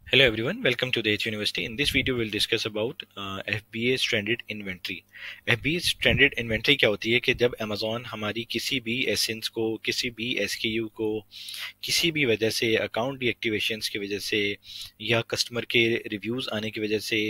Hello everyone, welcome to the H University. In this video, we'll discuss about FBA Stranded Inventory. FBA Stranded Inventory क्या होती है कि जब Amazon हमारी किसी भी एसेंस को, किसी भी SKU को, किसी भी वजह से, अकाउंट डीएक्टिवेशंस की वजह से, या कस्टमर के रिव्यूज आने की वजह से,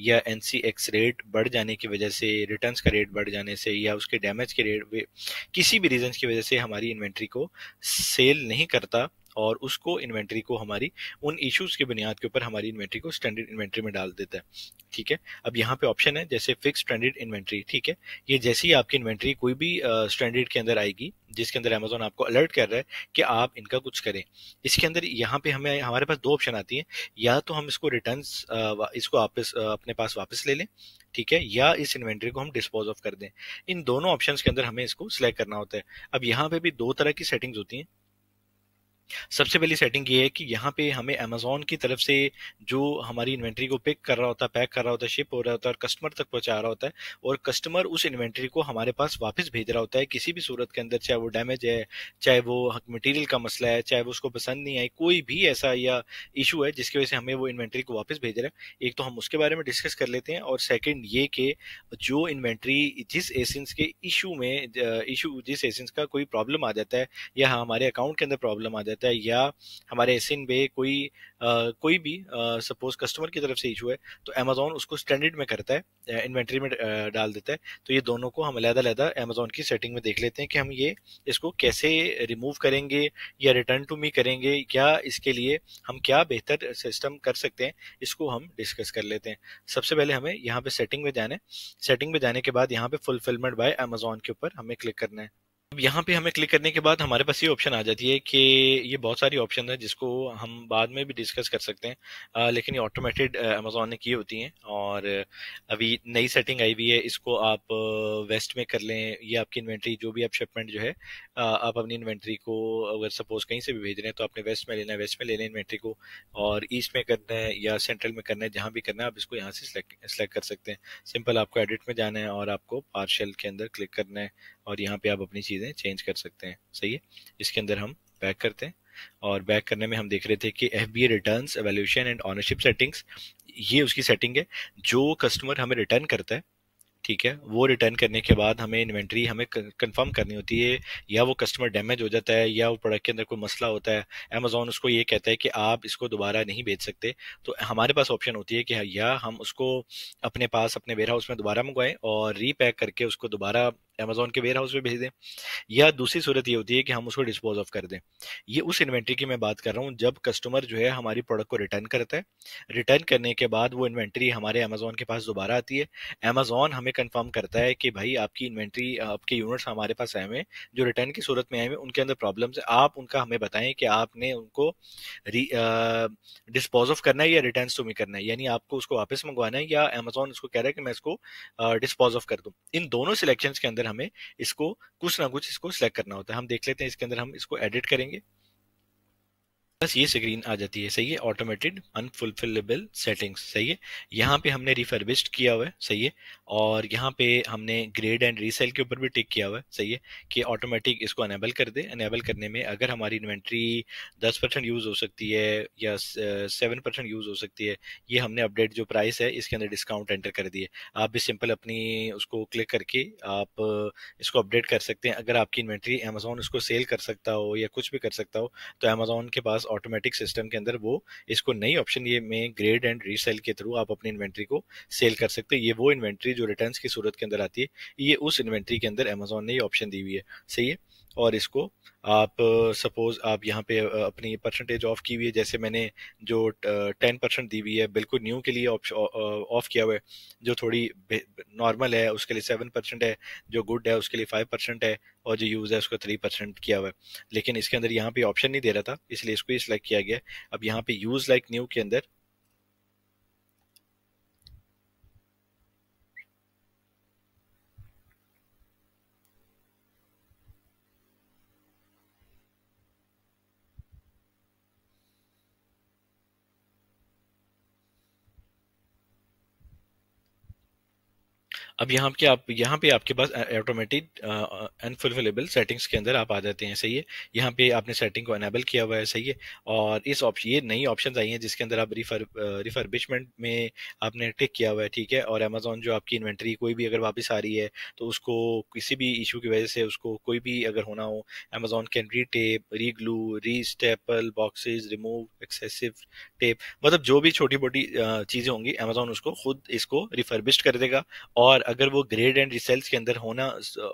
या NCX रेट बढ़ जाने की वजह से, रिटर्न्स का रेट बढ़ जाने से, या उसके डैमेज के रेट, किसी भी रीजन की वजह से हमारी इन्वेंट्री को सेल नहीं करता और उसको इन्वेंट्री को हमारी उन इश्यूज की बुनियाद के ऊपर हमारी इन्वेंट्री को स्टैंडर्ड इन्वेंट्री में डाल देता है। ठीक है, अब यहाँ पे ऑप्शन है जैसे फिक्स स्टैंडर्ड इन्वेंट्री। ठीक है, ये जैसे ही आपकी इन्वेंट्री कोई भी स्टैंडर्ड के अंदर आएगी जिसके अंदर अमेजोन आपको अलर्ट कर रहा है कि आप इनका कुछ करें, इसके अंदर यहाँ पे हमें हमारे पास दो ऑप्शन आती है। या तो हम इसको रिटर्न इसको वापस अपने पास वापस ले लें, ठीक है, या इस इन्वेंट्री को हम डिस्पोज ऑफ कर दें। इन दोनों ऑप्शंस के अंदर हमें इसको सिलेक्ट करना होता है। अब यहाँ पे भी दो तरह की सेटिंग्स होती हैं। सबसे पहली सेटिंग ये है कि यहाँ पे हमें अमेजोन की तरफ से जो हमारी इन्वेंट्री को पिक कर रहा होता है, पैक कर रहा होता है, शिप हो रहा होता है और कस्टमर तक पहुंचा रहा होता है, और कस्टमर उस इन्वेंट्री को हमारे पास वापस भेज रहा होता है किसी भी सूरत के अंदर, चाहे वो डैमेज है, चाहे वो मटेरियल का मसला है, चाहे वो उसको पसंद नहीं आई, कोई भी ऐसा या इशू है जिसकी वजह से हमें वो इन्वेंट्री को वापस भेज रहा है। एक तो हम उसके बारे में डिस्कस कर लेते हैं, और सेकेंड ये कि जो इन्वेंट्री जिस एसेंस के जिस एसेंस का कोई प्रॉब्लम आ जाता है, या हमारे अकाउंट के अंदर प्रॉब्लम आ जाता है, या हमारे एसिन में कोई भी सपोज कस्टमर की तरफ से इशू है, तो अमेजोन उसको स्टैंडर्ड में करता है, इन्वेंट्री में डाल देता है। तो ये दोनों को हम अलग-अलग अमेजोन की सेटिंग में देख लेते हैं कि हम ये इसको कैसे रिमूव करेंगे या रिटर्न टू मी करेंगे, या इसके लिए हम क्या बेहतर सिस्टम कर सकते हैं, इसको हम डिस्कस कर लेते हैं। सबसे पहले हमें यहाँ पे सेटिंग में जाना है। सेटिंग में जाने के बाद यहाँ पे फुलफिलमेंट बाय अमेजोन के ऊपर हमें क्लिक करना है। अब यहाँ पे हमें क्लिक करने के बाद हमारे पास ये ऑप्शन आ जाती है कि ये बहुत सारी ऑप्शन है जिसको हम बाद में भी डिस्कस कर सकते हैं, लेकिन ये ऑटोमेटेड अमेजोन ने की होती हैं। और अभी नई सेटिंग आई हुई है, इसको आप वेस्ट में कर लें। ये आपकी इन्वेंट्री जो भी आप शिपमेंट जो है, आप अपनी इन्वेंट्री को अगर सपोज कहीं से भी भेज रहे हैं तो आपने वेस्ट में लेना है, वेस्ट में ले लें इन्वेंट्री को, और ईस्ट में करना है या सेंट्रल में करना है, जहाँ भी करना है आप इसको यहाँ से सेलेक्ट कर सकते हैं। सिंपल आपको एडिट में जाना है और आपको पार्शियल के अंदर क्लिक करना है, और यहाँ पे आप अपनी चीज़ें चेंज कर सकते हैं। सही है, इसके अंदर हम बैक करते हैं, और बैक करने में हम देख रहे थे कि FBA returns evolution and ownership settings, ये उसकी सेटिंग है। जो कस्टमर हमें रिटर्न करता है, ठीक है, वो रिटर्न करने के बाद हमें इन्वेंट्री हमें कंफर्म करनी होती है, या वो कस्टमर डैमेज हो जाता है, या वो प्रोडक्ट के अंदर कोई मसला होता है, अमेजोन उसको ये कहता है कि आप इसको दोबारा नहीं बेच सकते, तो हमारे पास ऑप्शन होती है कि या हम उसको अपने पास अपने वेयर हाउस में दोबारा मंगवाएं और रीपैक करके उसको दोबारा अमेजोन के वेयर हाउस में भेज दें, या दूसरी सूरत ये होती है कि हम उसको डिस्पोज ऑफ कर दें। ये उस इन्वेंट्री की मैं बात कर रहा हूँ जब कस्टमर जो है हमारी प्रोडक्ट को रिटर्न करता है। रिटर्न करने के बाद वो इन्वेंट्री हमारे अमेजोन के पास दोबारा आती है। अमेजोन हमें कंफर्म करता है कि भाई आपकी इन्वेंट्री, आपके यूनिट्स हमारे पास आए हुए हैं, जो रिटर्न की सूरत में आए हुए हैं उनके अंदर प्रॉब्लम्स है, आप उनका हमें बताएं कि आपने उनको डिस्पोज ऑफ करना है या रिटर्न टू मी करना है, यानी आपको उसको वापस मंगवाना है, या अमेजोन उसको कह रहा है कि मैं इसको डिस्पोज ऑफ कर दूं। इन दोनों सिलेक्शंस के अंदर हमें इसको कुछ ना कुछ इसको सिलेक्ट करना होता है। हम देख लेते हैं, इसके अंदर हम इसको एडिट करेंगे, बस ये स्क्रीन आ जाती है। सही है, ऑटोमेटेड अनफुलफिलेबल सेटिंग्स। सही है, यहाँ पे हमने रिफर्बिश्ड किया हुआ है। सही है, और यहाँ पे हमने ग्रेड एंड रीसेल के ऊपर भी टिक किया हुआ है। सही है, कि ऑटोमेटिक इसको अनेबल कर दे। अनेबल करने में अगर हमारी इन्वेंट्री 10% यूज हो सकती है या 7% यूज हो सकती है, ये हमने अपडेट जो प्राइस है इसके अंदर डिस्काउंट एंटर कर दिए। आप भी सिंपल अपनी उसको क्लिक करके आप इसको अपडेट कर सकते हैं। अगर आपकी इन्वेंट्री अमेजोन उसको सेल कर सकता हो या कुछ भी कर सकता हो, तो अमेजोन के पास ऑटोमेटिक सिस्टम के अंदर वो इसको नई ऑप्शन ये में ग्रेड एंड रीसेल के थ्रू आप अपनी इन्वेंट्री को सेल कर सकते हैं। ये वो इन्वेंट्री जो रिटर्न्स की सूरत के अंदर आती है, ये उस इन्वेंट्री के अंदर अमेजोन ने ये ऑप्शन दी हुई है। सही है, और इसको आप सपोज आप यहाँ पे अपनी परसेंटेज ऑफ की हुई है, जैसे मैंने जो 10% दी हुई है बिल्कुल न्यू के लिए ऑफ किया हुआ है, जो थोड़ी नॉर्मल है उसके लिए 7% है, जो गुड है उसके लिए 5% है, और जो यूज है उसको 3% किया हुआ है। लेकिन इसके अंदर यहाँ पे ऑप्शन नहीं दे रहा था, इसलिए इसको ही सिलेक्ट किया गया है। अब यहाँ पे यूज लाइक न्यू के अंदर अब यहाँ पे आपके पास ऑटोमेटेड अनफुलफिलेबल सेटिंग्स के अंदर आप आ जाते हैं, सही है। यहाँ पे आपने सेटिंग को एनेबल किया हुआ है, सही है। और इस ऑप्शन, ये नई ऑप्शंस आई हैं जिसके अंदर आप रिफर्बिशमेंट में आपने टिक किया हुआ है, ठीक है। और अमेजोन जो आपकी इन्वेंट्री कोई भी अगर वापस आ रही है तो उसको किसी भी इशू की वजह से उसको कोई भी अगर होना हो, Amazon can retape, reglue, restaple boxes, remove excessive tape, मतलब जो भी छोटी मोटी चीजें होंगी अमेजोन उसको खुद इसको रिफर्बिश्ड कर देगा। और अगर वो ग्रेड एंड रिसेल्स के अंदर होना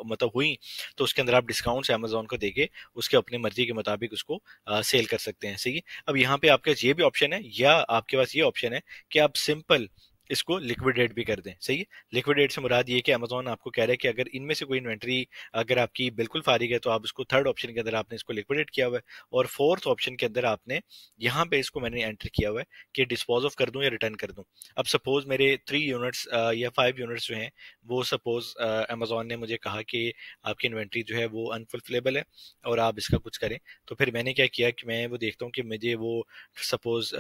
मतलब हुई तो उसके अंदर आप डिस्काउंट्स अमेजोन को देके उसके अपने मर्जी के मुताबिक उसको सेल कर सकते हैं, सही है। अब यहाँ पे आपके पास ये भी ऑप्शन है, या आपके पास ये ऑप्शन है कि आप सिंपल इसको लिक्विडेट भी कर दें, सही है। लिक्विडेट से मुराद ये कि अमेजोन आपको कह रहा है कि अगर इनमें से कोई इन्वेंट्री अगर आपकी बिल्कुल फारिग है तो आप उसको थर्ड ऑप्शन के अंदर आपने इसको लिक्विडेट किया हुआ है, और फोर्थ ऑप्शन के अंदर आपने यहाँ पे इसको मैंने एंटर किया हुआ है कि डिस्पोज ऑफ कर दूं या रिटर्न कर दूं। अब सपोज मेरे 3 यूनिट्स या 5 यूनिट्स जो हैं वो सपोज अमेजोन ने मुझे कहा कि आपकी इन्वेंट्री जो है वो अनफुलफिलेबल है और आप इसका कुछ करें। तो फिर मैंने क्या किया कि मैं वो देखता हूँ कि मुझे वो सपोज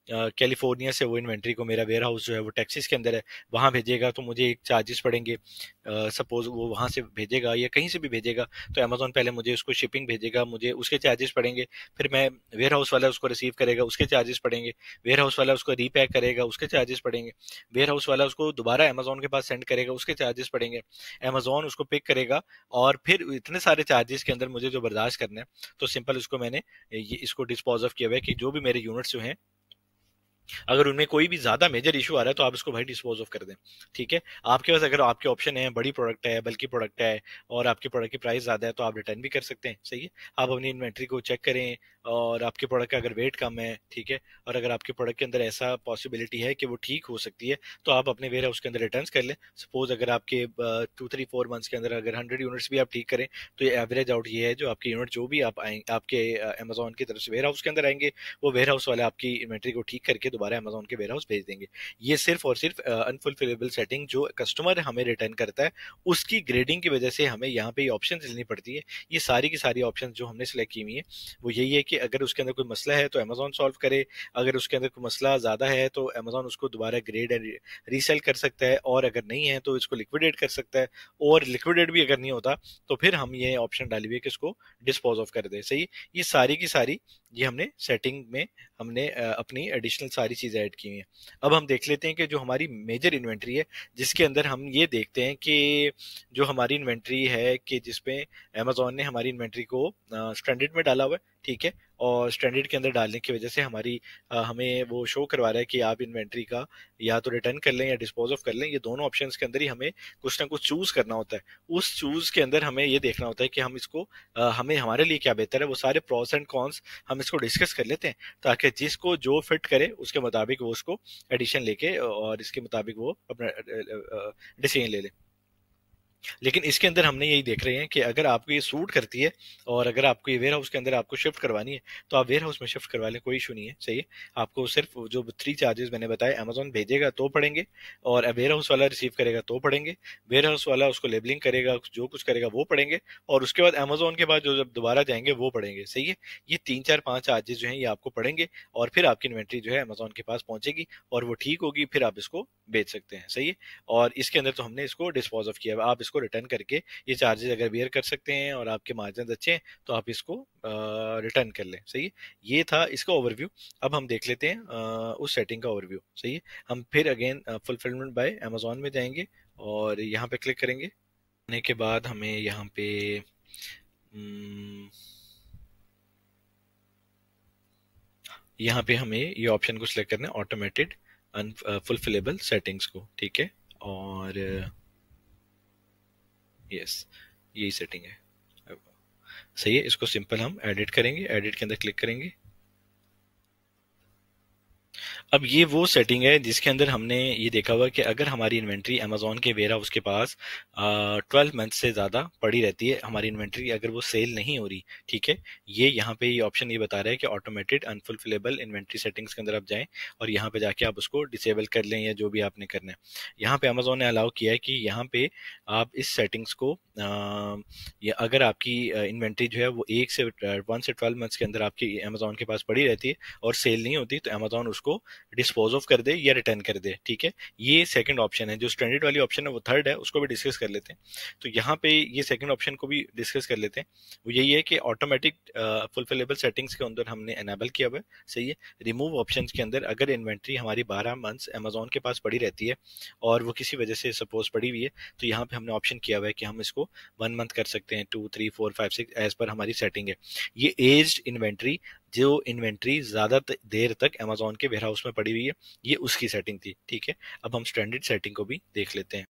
कैलिफोर्निया से वो इन्वेंट्री को, मेरा वेयर हाउस जो है वो टेक्सास के अंदर है, वहाँ भेजेगा तो मुझे एक चार्जेस पड़ेंगे। सपोज वो वहाँ से भेजेगा या कहीं से भी भेजेगा तो अमेजोन पहले मुझे उसको शिपिंग भेजेगा, मुझे उसके चार्जेस पड़ेंगे। फिर मैं वेयर हाउस वाला उसको रिसीव करेगा, उसके चार्जेस पड़ेंगे। वेयर हाउस वाला उसको रीपैक करेगा, उसके चार्जेस पड़ेंगे। वेयर हाउस वाला उसको दोबारा अमेजोन के पास सेंड करेगा, उसके चार्जेस पड़ेंगे। अमेजोन उसको पिक करेगा, और फिर इतने सारे चार्जेस के अंदर मुझे जो बर्दाश्त करना है, तो सिंपल उसको मैंने इसको डिस्पोज ऑफ किया हुआ है कि जो भी मेरे यूनिट्स जो हैं अगर उनमें कोई भी ज्यादा मेजर इशू आ रहा है तो आप उसको भाई डिस्पोज ऑफ कर दें, ठीक है। आपके पास अगर आपके ऑप्शन है, बड़ी प्रोडक्ट है, बल्कि प्रोडक्ट है और आपके प्रोडक्ट की प्राइस ज्यादा है तो आप रिटर्न भी कर सकते हैं, सही है। आप अपनी इन्वेंट्री को चेक करें और आपके प्रोडक्ट का अगर वेट कम है, ठीक है, और अगर आपके प्रोडक्ट के अंदर ऐसा पॉसिबिलिटी है कि वो ठीक हो सकती है तो आप अपने वेयर हाउस के अंदर रिटर्न कर लें। सपोज अगर आपके 2 3 4 मंथ्स के अंदर अगर 100 यूनिट्स भी आप ठीक करें तो ये एवरेज आउट ये है जो आपके यूनिट जो भी आप आए आपके अमेजोन की तरफ से वेयर हाउस के अंदर आएंगे, वो वेयर हाउस वाले आपकी इन्वेंट्री को ठीक करके दोबारा अमेजोन के वेयर हाउस भेज देंगे। ये सिर्फ और सिर्फ अनफुलफिलेबल सेटिंग जो कस्टमर हमें रिटर्न करता है उसकी ग्रेडिंग की वजह से हमें यहाँ पे ऑप्शन लेनी पड़ती है। ये सारी की सारी ऑप्शन जो हमने सिलेक्ट की हुई है वो यही है कि अगर उसके अंदर कोई मसला है तो अमेजोन सॉल्व करे, अगर उसके अंदर कोई मसला ज्यादा है तो अमेजोन उसको दोबारा ग्रेड एंड रीसेल कर सकता है, और अगर नहीं है तो इसको लिक्विडेट कर सकता है। और लिक्विडेट भी अगर नहीं होता तो फिर हम ये ऑप्शन डाली हुई है कि इसको डिस्पोज ऑफ कर दे, सही। ये सारी की सारी ये हमने सेटिंग में हमने अपनी एडिशनल सारी चीजें ऐड की हैं। अब हम देख लेते हैं कि जो हमारी मेजर इन्वेंट्री है जिसके अंदर हम ये देखते हैं कि जो हमारी इन्वेंट्री है कि जिसमें अमेजोन ने हमारी इन्वेंट्री को स्टैंडर्ड में डाला हुआ है, ठीक है। और स्टैंडर्ड के अंदर डालने की वजह से हमारी हमें वो शो करवा रहा है कि आप इन्वेंट्री का या तो रिटर्न कर लें या डिस्पोज ऑफ कर लें। ये दोनों ऑप्शन के अंदर ही हमें कुछ ना कुछ चूज करना होता है। उस चूज के अंदर हमें ये देखना होता है कि हम इसको हमें हमारे लिए क्या बेहतर है, वो सारे प्रोस एंड कॉन्स हम इसको डिस्कस कर लेते हैं ताकि जिसको जो फिट करे उसके मुताबिक वो उसको एडिशन लेके और इसके मुताबिक वो अपना डिसीजन ले ले। लेकिन इसके अंदर हमने यही देख रहे हैं कि अगर आपको ये सूट करती है और अगर आपको ये वेयर हाउस के अंदर आपको शिफ्ट करवानी है तो आप वेयर हाउस में शिफ्ट करवा लें, कोई इशू नहीं है, सही है। आपको सिर्फ जो 3 चार्जेस मैंने बताए, अमेजोन भेजेगा तो पड़ेंगे, और वेयर हाउस वाला रिसीव करेगा तो पड़ेंगे, वेयर हाउस वाला उसको लेबलिंग करेगा, जो कुछ करेगा वो पड़ेंगे, और उसके बाद अमेजोन के बाद जो जब दोबारा जाएंगे वो पड़ेंगे, सही है। ये 3 4 5 चार्जेस जो है ये आपको पड़ेंगे, और फिर आपकी इन्वेंट्री जो है अमेजोन के पास पहुंचेगी और वो ठीक होगी, फिर आप इसको बेच सकते हैं, सही है। और इसके अंदर तो हमने इसको डिस्पोज ऑफ किया, आप इसको रिटर्न करके ये चार्जेस अगर बियर कर सकते हैं और आपके मार्जिन अच्छे हैं तो आप इसको रिटर्न कर लें, सही है। ये था इसका ओवरव्यू। अब हम देख लेते हैं उस सेटिंग का ओवरव्यू, सही है। हम फिर अगेन फुलफिलमेंट बाय अमेजोन में जाएंगे और यहाँ पे क्लिक करेंगे। आने के बाद हमें यहाँ पे यहाँ पे हमें ये ऑप्शन को सिलेक्ट करना है, ऑटोमेटेड अनफुलफिलेबल सेटिंग्स को, ठीक है। और यस यही सेटिंग है, सही है। इसको सिंपल हम एडिट करेंगे, एडिट के अंदर क्लिक करेंगे। अब ये वो सेटिंग है जिसके अंदर हमने ये देखा हुआ कि अगर हमारी इन्वेंट्री अमेजोन के वेयर हाउस के पास 12 मंथ से ज़्यादा पड़ी रहती है, हमारी इन्वेंट्री अगर वो सेल नहीं हो रही, ठीक है। ये यहाँ पे ये ऑप्शन ये बता रहा है कि ऑटोमेटेड अनफुलफिलेबल इन्वेंट्री सेटिंग्स के अंदर आप जाएं और यहाँ पे जाके आप उसको डिसेबल कर लें या जो भी आपने करना है। यहाँ पे अमेजोन ने अलाउ किया है कि यहाँ पे आप इस सेटिंग्स को या अगर आपकी इन्वेंट्री जो है वो 1 से 12 मंथ्स के अंदर आपकी अमेजोन के पास पड़ी रहती है और सेल नहीं होती तो अमेजोन उसको डिस्पोज ऑफ कर दे या रिटर्न कर दे। ठीक है, ये सेकंड ऑप्शन है। जो स्ट्रैंडेड वाली ऑप्शन है वो थर्ड है, उसको भी डिस्कस कर लेते हैं। तो यहाँ पे ये सेकंड ऑप्शन को भी डिस्कस कर लेते हैं। वो यही है कि ऑटोमेटिक फुलफिलेबल सेटिंग्स के अंदर हमने एनेबल किया हुआ है, सही है। रिमूव ऑप्शंस के अंदर अगर इन्वेंट्री हमारी 12 मंथ्स अमेजोन के पास पड़ी रहती है और वो किसी वजह से सपोज पड़ी हुई है, तो यहाँ पे हमने ऑप्शन किया हुआ है कि हम इसको 1 मंथ कर सकते हैं, 2, 3, 4, 5, 6 एज पर हमारी सेटिंग है। ये एज्ड इन्वेंट्री, जो इन्वेंट्री ज्यादा देर तक अमेजोन के वेयर हाउस में पड़ी हुई है, ये उसकी सेटिंग थी। ठीक है, अब हम स्टैंडर्ड सेटिंग को भी देख लेते हैं।